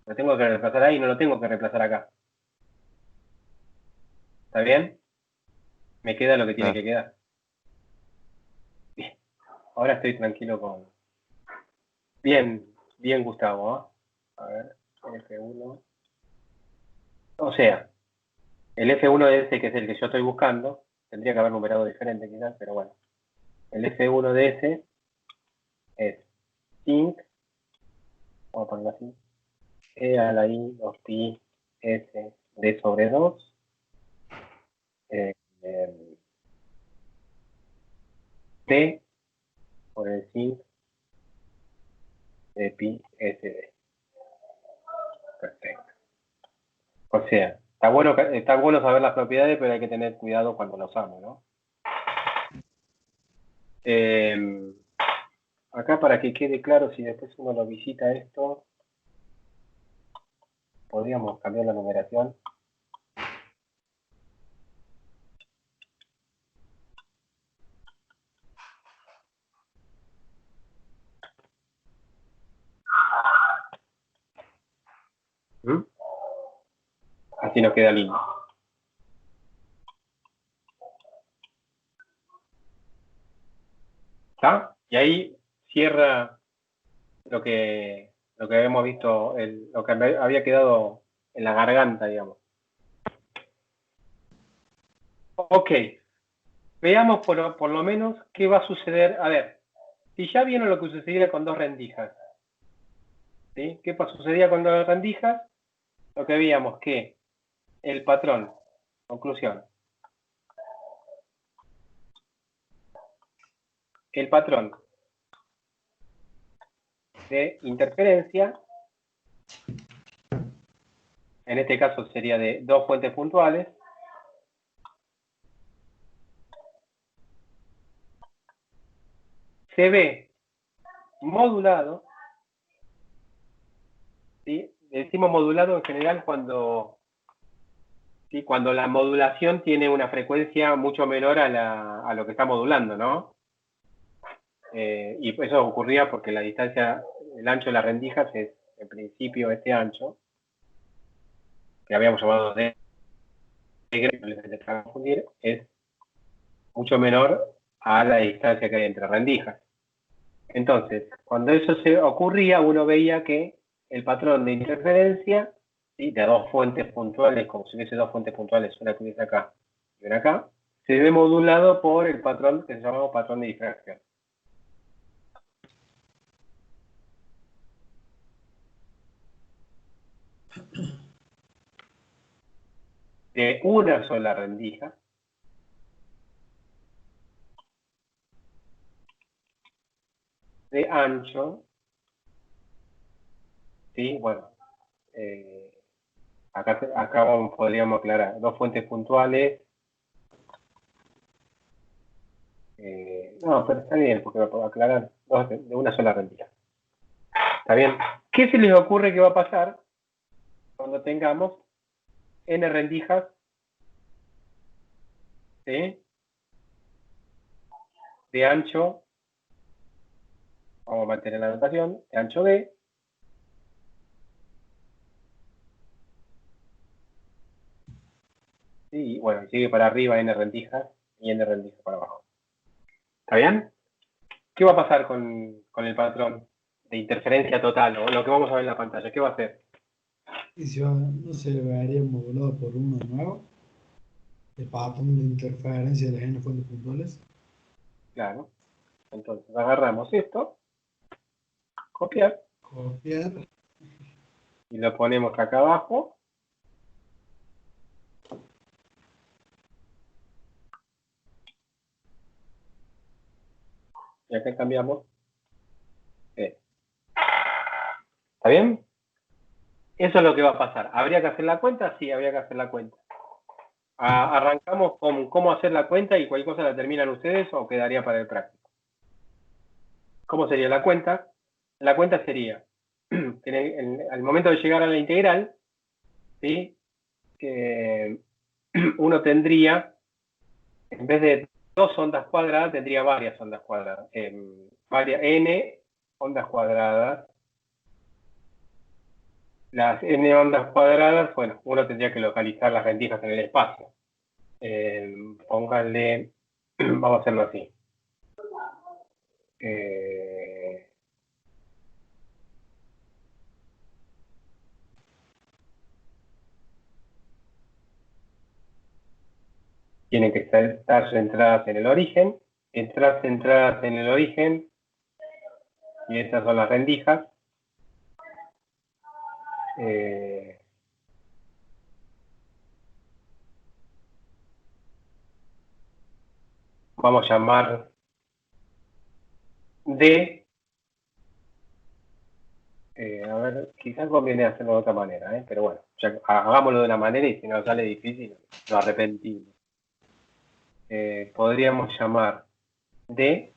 lo tengo que reemplazar ahí, no lo tengo que reemplazar acá. ¿Está bien? Me queda lo que tiene que quedar. Bien. Ahora estoy tranquilo con... Bien, bien, Gustavo, ¿eh? A ver, F1. O sea, el F1 de S, que es el que yo estoy buscando, tendría que haber numerado diferente quizás, pero bueno. El F1 de S es sinc, vamos a ponerlo así, E a la I 2pi S D sobre 2, T por el sinc de pi SD. Perfecto. O sea, está bueno saber las propiedades, pero hay que tener cuidado cuando lo usamos, ¿no? Acá para que quede claro, si después uno lo visita esto, podríamos cambiar la numeración. ¿Mm? Así nos queda lindo. ¿Está? Y ahí cierra lo que habíamos visto, lo que había quedado en la garganta, digamos. Ok. Veamos por lo menos qué va a suceder. A ver, si ya vieron lo que sucedía con dos rendijas, ¿sí? ¿Qué sucedía con dos rendijas? Lo que veíamos que el patrón, conclusión, el patrón de interferencia, en este caso sería de dos fuentes puntuales, se ve modulado, ¿sí? Decimos modulado en general cuando, ¿sí?, cuando la modulación tiene una frecuencia mucho menor a lo que está modulando, ¿no? Y eso ocurría porque la distancia, el ancho de las rendijas es, en principio, este ancho, que habíamos llamado de confundir, es mucho menor a la distancia que hay entre rendijas. Entonces, cuando eso se ocurría, uno veía que el patrón de interferencia, ¿sí?, de dos fuentes puntuales, como si hubiese dos fuentes puntuales, una que hubiese acá y una acá, se ve modulado por el patrón que se llama patrón de difracción. De una sola rendija, de ancho, ¿sí? Bueno, acá podríamos aclarar dos fuentes puntuales. No, pero está bien, porque lo puedo aclarar dos de una sola rendija. ¿Está bien? ¿Qué se les ocurre que va a pasar cuando tengamos n rendijas, ¿sí? De ancho, vamos a mantener la notación, de ancho B, y bueno, sigue para arriba n rendijas y n rendijas para abajo. ¿Está bien? ¿Qué va a pasar con el patrón de interferencia total o lo que vamos a ver en la pantalla? ¿Qué va a hacer? Y si no se le vería modulado por uno nuevo, el patrón de interferencia de las n fuentes puntuales. Claro. Entonces agarramos esto, copiar, Copiar. y lo ponemos acá abajo. Y acá cambiamos. ¿Está bien? Eso es lo que va a pasar. ¿Habría que hacer la cuenta? Sí, habría que hacer la cuenta. Arrancamos con cómo hacer la cuenta y cualquier cosa la terminan ustedes o quedaría para el práctico. ¿Cómo sería la cuenta? La cuenta sería, que al momento de llegar a la integral, ¿sí? Uno tendría, en vez de 2 ondas cuadradas, tendría varias ondas cuadradas. Varias n ondas cuadradas. Las n ondas cuadradas, bueno, uno tendría que localizar las rendijas en el espacio. Pónganle, vamos a hacerlo así. Tienen que estar centradas en el origen, entrar centradas en el origen, y estas son las rendijas. Vamos a llamar D. A ver, quizás conviene hacerlo de otra manera, pero bueno, ya hagámoslo de una manera y si nos sale difícil, lo arrepentimos. Podríamos llamar D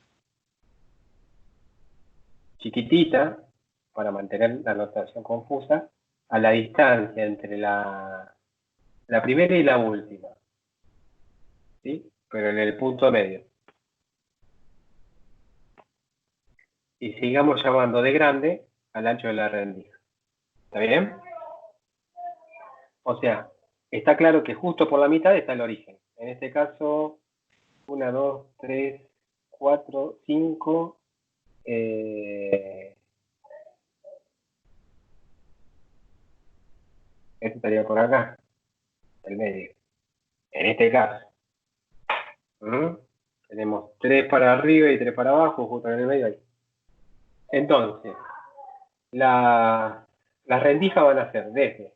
chiquitita, para mantener la notación confusa, a la distancia entre la primera y la última, ¿sí? Pero en el punto medio. Y sigamos llamando de grande al ancho de la rendija. ¿Está bien? O sea, está claro que justo por la mitad está el origen. En este caso, 1, 2, 3, 4, 5. Esto estaría por acá, el medio. En este caso. Tenemos 3 para arriba y 3 para abajo, justo en el medio ahí. Entonces, las rendijas van a ser desde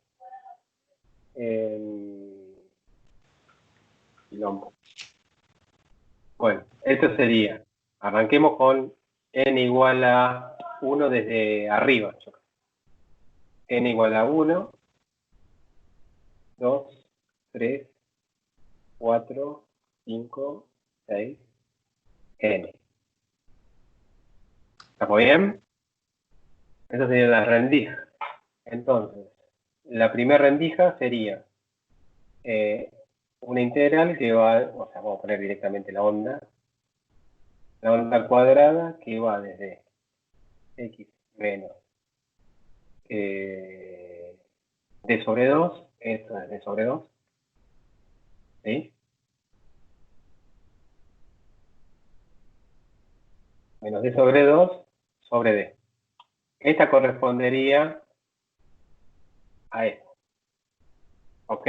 quilombo. Bueno, esto sería, arranquemos con n igual a 1 desde arriba. N igual a 1, 2, 3, 4, 5, 6, n. ¿Estamos bien? Estas serían las rendijas. Entonces, la primera rendija sería una integral que va, o sea, vamos a poner directamente la onda cuadrada que va desde x menos d sobre 2, esto es d sobre 2, ¿sí? Menos d sobre 2 sobre d. Esta correspondería a esta, ¿ok?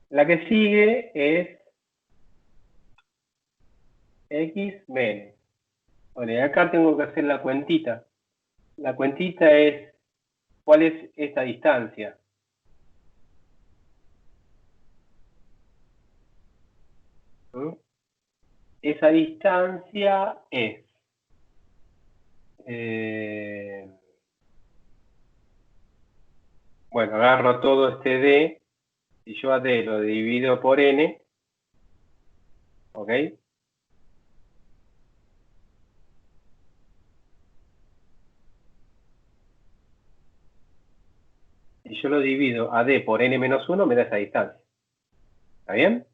La que sigue es x menos. Bueno, y acá tengo que hacer la cuentita. La cuentita es, ¿cuál es esta distancia? ¿Mm? Esa distancia es bueno, agarro todo este D y yo a D lo divido por N, ¿ok? si yo lo divido a D por n-1, me da esa distancia. ¿Está bien?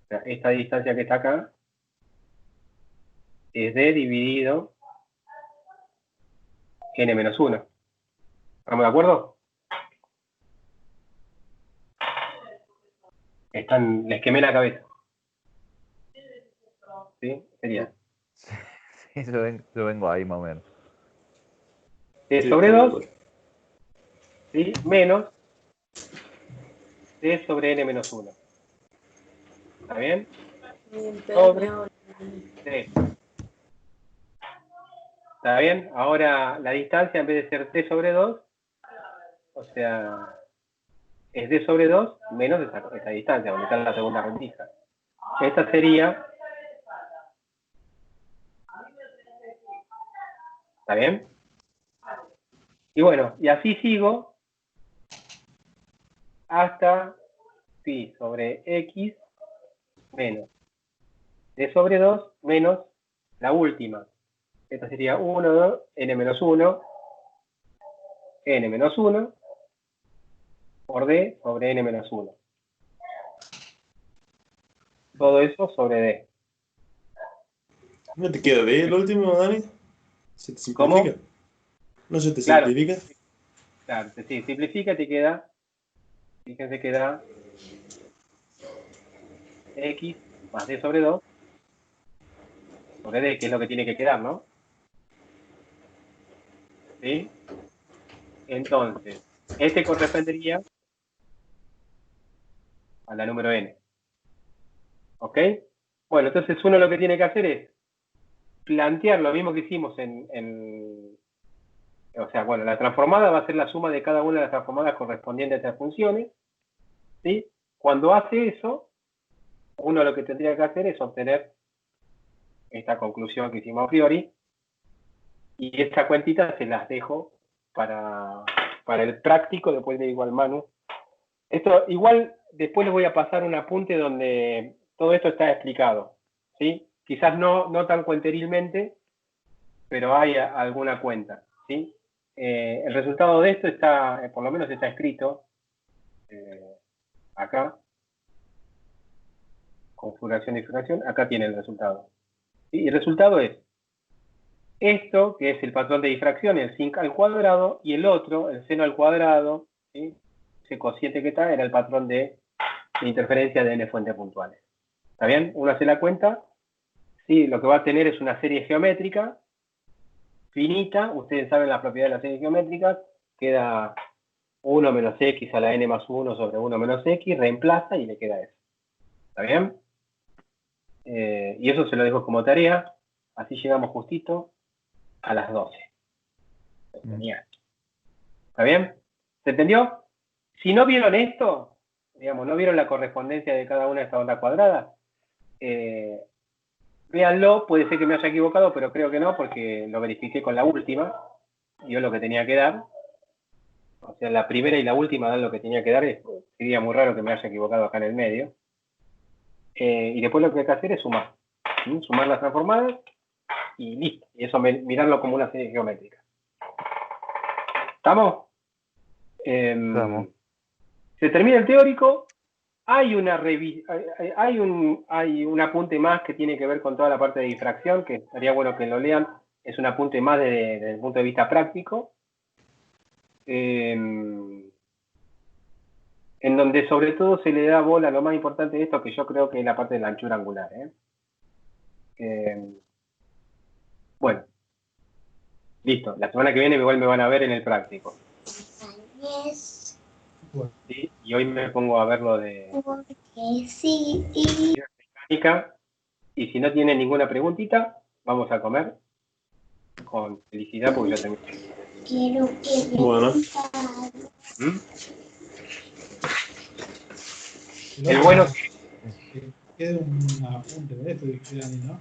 O sea, esta distancia que está acá es D dividido n-1. ¿Estamos de acuerdo? Les quemé la cabeza. ¿Sí? Sería Sí, yo vengo ahí más o menos. D sobre 2, ¿sí? Menos D sobre n-1. ¿Está bien? Sobre D. ¿Está bien? Ahora la distancia, en vez de ser D sobre 2, o sea, es D sobre 2 menos esa distancia, donde está la segunda rendija. Esta sería... ¿Está bien? Y bueno, y así sigo hasta pi sobre x menos d sobre 2 menos la última. Esta sería 1, n menos 1, n menos 1 por d sobre n menos 1. Todo eso sobre d. ¿No te queda D el último, Dani? ¿Se te simplifica? ¿Cómo? ¿No se te Claro. simplifica? Claro, sí, simplifica y te queda, fíjense que da x más d sobre 2 sobre d, que es lo que tiene que quedar, ¿no? ¿Sí? Entonces, este correspondería a la número n. ¿Ok? Bueno, entonces uno lo que tiene que hacer es plantear lo mismo que hicimos o sea, bueno, la transformada va a ser la suma de cada una de las transformadas correspondientes a estas funciones, ¿sí? Cuando hace eso, uno lo que tendría que hacer es obtener esta conclusión que hicimos a priori, y esta cuentita se las dejo para el práctico, después le digo al Manu. Esto, igual, después les voy a pasar un apunte donde todo esto está explicado, ¿sí? Quizás no tan cuenterilmente, pero hay alguna cuenta, ¿sí? El resultado de esto está, por lo menos está escrito acá, configuración y difracción, acá tiene el resultado. ¿Sí? Y el resultado es esto, que es el patrón de difracción, el sin al cuadrado, y el otro, el seno al cuadrado, ¿sí? Ese cociente que está, era el patrón de interferencia de n fuentes puntuales. ¿Está bien? Uno hace la cuenta, ¿sí? Lo que va a tener es una serie geométrica finita, ustedes saben las propiedades de las series geométricas, queda 1 menos x a la n más 1 sobre 1 menos x, reemplaza y le queda eso. ¿Está bien? Y eso se lo dejo como tarea, así llegamos justito a las 12. Genial. ¿Está bien? ¿Se entendió? Si no vieron esto, digamos, no vieron la correspondencia de cada una de estas ondas cuadradas, véanlo, puede ser que me haya equivocado, pero creo que no, porque lo verifiqué con la última, dio lo que tenía que dar. O sea, la primera y la última dan lo que tenía que dar, sería muy raro que me haya equivocado acá en el medio. Y después lo que hay que hacer es sumar. ¿Sí? Sumar las transformadas y listo. Y eso mirarlo como una serie geométrica. ¿Estamos? Estamos. Se termina el teórico. Hay hay un apunte más que tiene que ver con toda la parte de difracción, que estaría bueno que lo lean. Es un apunte más desde el punto de vista práctico. En donde sobre todo se le da bola a lo más importante de esto, que yo creo que es la parte de la anchura angular. Bueno, listo. La semana que viene igual me van a ver en el práctico. Bueno, ¿Sí? Y hoy me pongo a ver lo de mecánica. Y si no tienen ninguna preguntita, vamos a comer con felicidad porque ya terminé. Bueno, ¿Mm? el El bueno que quede un apunte de esto, dice Dani, ¿no?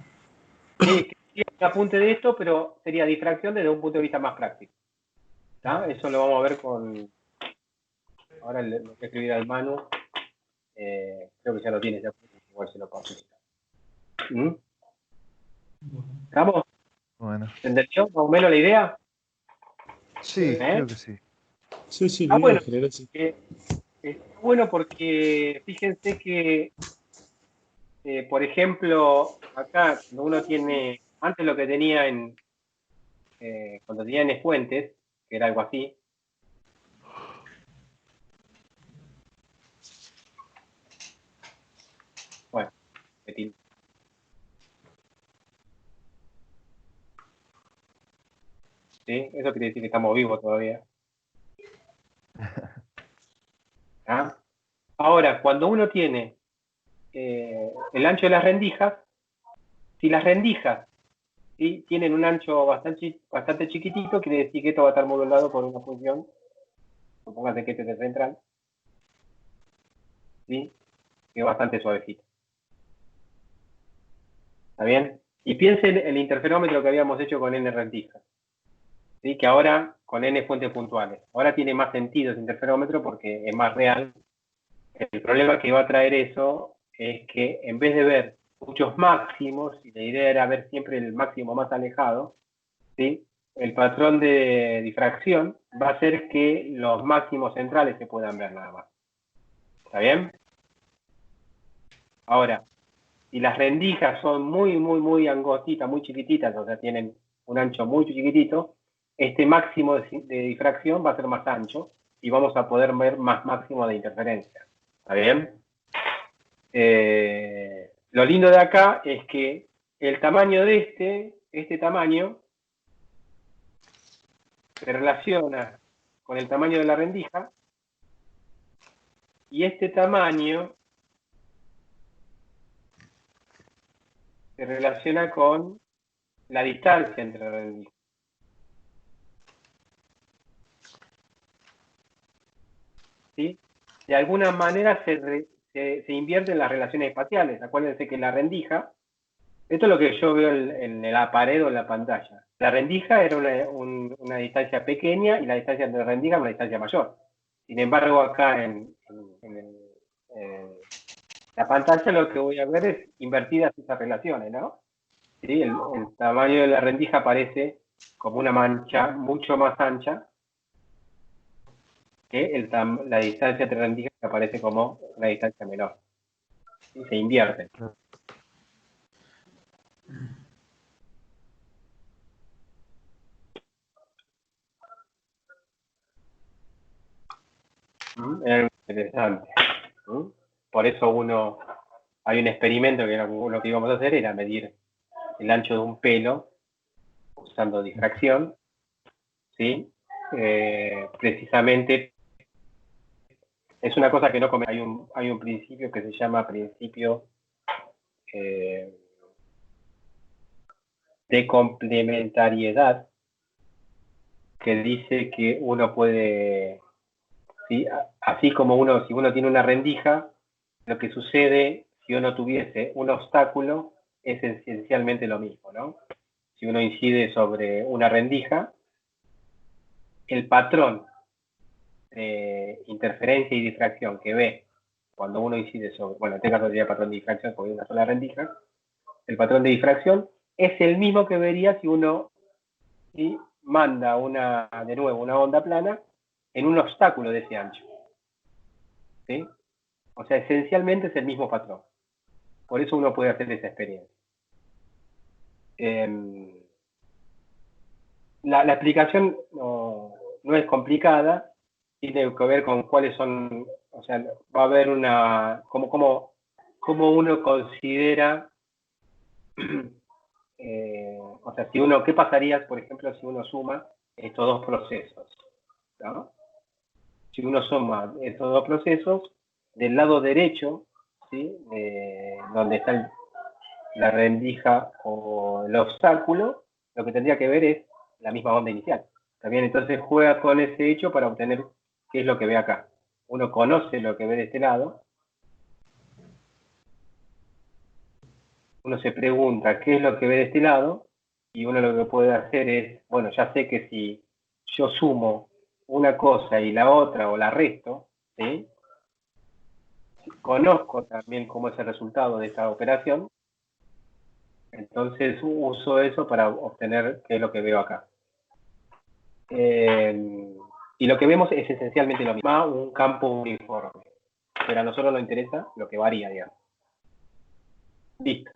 sí, que un apunte de esto, pero sería difracción desde un punto de vista más práctico. ¿Tá? Eso lo vamos a ver con... Ahora lo voy a escribir al Manu. Creo que ya lo tienes, ya, igual se lo paso. ¿Mm? Bueno, ¿Estamos? Bueno. ¿Se entendió más o menos la idea? Sí, creo que sí. Sí, sí, Ah, líneas bueno, en general, sí. está bueno porque fíjense que, por ejemplo, acá cuando uno tiene, antes lo que tenía cuando tenía N fuentes, que era algo así, bueno, ¿sí? Eso quiere decir que estamos vivos todavía. ¿Ah? Ahora, cuando uno tiene el ancho de las rendijas, si las rendijas, ¿sí?, tienen un ancho bastante chiquitito, quiere decir que esto va a estar modulado por una función, supóngase que este es el central, ¿sí?, que es bastante suavecito. ¿Está bien? Y piensen el interferómetro que habíamos hecho con n rendijas, ¿sí?, que ahora con n fuentes puntuales. Ahora tiene más sentido ese interferómetro porque es más real. El problema que va a traer eso es que en vez de ver muchos máximos, y la idea era ver siempre el máximo más alejado, ¿sí?, el patrón de difracción va a hacer que los máximos centrales se puedan ver nada más. ¿Está bien? Ahora, si las rendijas son muy angostitas, muy chiquititas, o sea, tienen un ancho muy chiquitito, este máximo de difracción va a ser más ancho y vamos a poder ver más máximo de interferencia. ¿Está bien? Lo lindo de acá es que el tamaño de este tamaño, se relaciona con el tamaño de la rendija, y este tamaño se relaciona con la distancia entre la rendija. ¿Sí? De alguna manera se invierten las relaciones espaciales. Acuérdense que la rendija, esto es lo que yo veo en la pared o en la pantalla. La rendija era una distancia pequeña y la distancia entre rendijas una distancia mayor. Sin embargo, acá en la pantalla lo que voy a ver es invertidas esas relaciones, ¿no? ¿Sí? El tamaño de la rendija aparece como una mancha mucho más ancha que la distancia entre rendijas, que aparece como una distancia menor. ¿Sí? Se invierte. Es algo interesante. Por eso hay un experimento que lo que íbamos a hacer era medir el ancho de un pelo usando difracción, ¿sí? Precisamente es una cosa que no come. Hay un principio que se llama principio de complementariedad, que dice que uno puede, ¿sí?, así como si uno tiene una rendija, lo que sucede si uno tuviese un obstáculo es esencialmente lo mismo, ¿no? Si uno incide sobre una rendija, el patrón de interferencia y difracción que ve cuando uno incide sobre, bueno, en este caso sería patrón de difracción porque hay una sola rendija, el patrón de difracción es el mismo que vería si uno, ¿sí?, manda de nuevo una onda plana en un obstáculo de ese ancho. ¿Sí? O sea, esencialmente es el mismo patrón. Por eso uno puede hacer esa experiencia. La explicación no es complicada, tiene que ver con cuáles son, o sea, va a haber cómo uno considera, o sea, ¿qué pasaría, por ejemplo, si uno suma estos dos procesos? ¿No? Si uno suma estos dos procesos, del lado derecho, ¿sí?, donde está la rendija o el obstáculo, lo que tendría que ver es la misma onda inicial. También entonces juega con ese hecho para obtener qué es lo que ve acá. Uno conoce lo que ve de este lado, uno se pregunta qué es lo que ve de este lado, y uno lo que puede hacer es, bueno, ya sé que si yo sumo una cosa y la otra o la resto, ¿sí?, conozco también cómo es el resultado de esa operación, entonces uso eso para obtener qué es lo que veo acá. Y lo que vemos es esencialmente lo mismo, un campo uniforme. Pero a nosotros nos interesa lo que varía, digamos. Listo.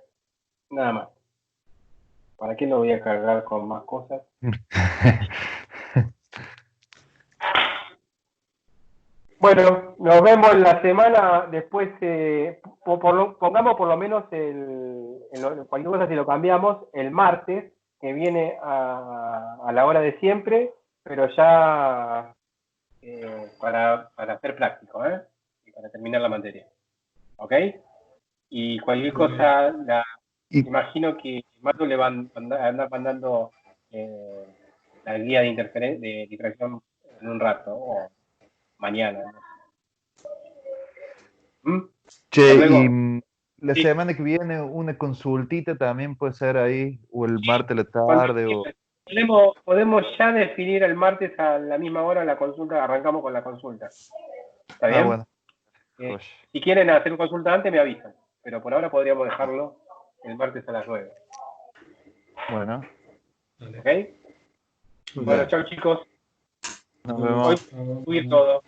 Nada más. ¿Para qué lo voy a cargar con más cosas? Bueno, nos vemos la semana después, pongamos por lo menos cualquier cosa si lo cambiamos, el martes, que viene a la hora de siempre, pero ya para ser práctico, y para terminar la materia. ¿Ok? Y cualquier cosa, imagino que Marco le van a andar mandando la guía de distracción en un rato, o mañana. ¿Mm? Che, Hasta luego. y la Sí. semana que viene una consultita también puede ser ahí, o el martes a la tarde, o... Podemos ya definir el martes a la misma hora la consulta, arrancamos con la consulta. ¿Está bien? bueno. Si quieren hacer consulta antes, me avisan. Pero por ahora podríamos dejarlo el martes a las 9. Bueno, ¿Ok? Bueno, chao chicos. nos vemos. Hoy subir todo.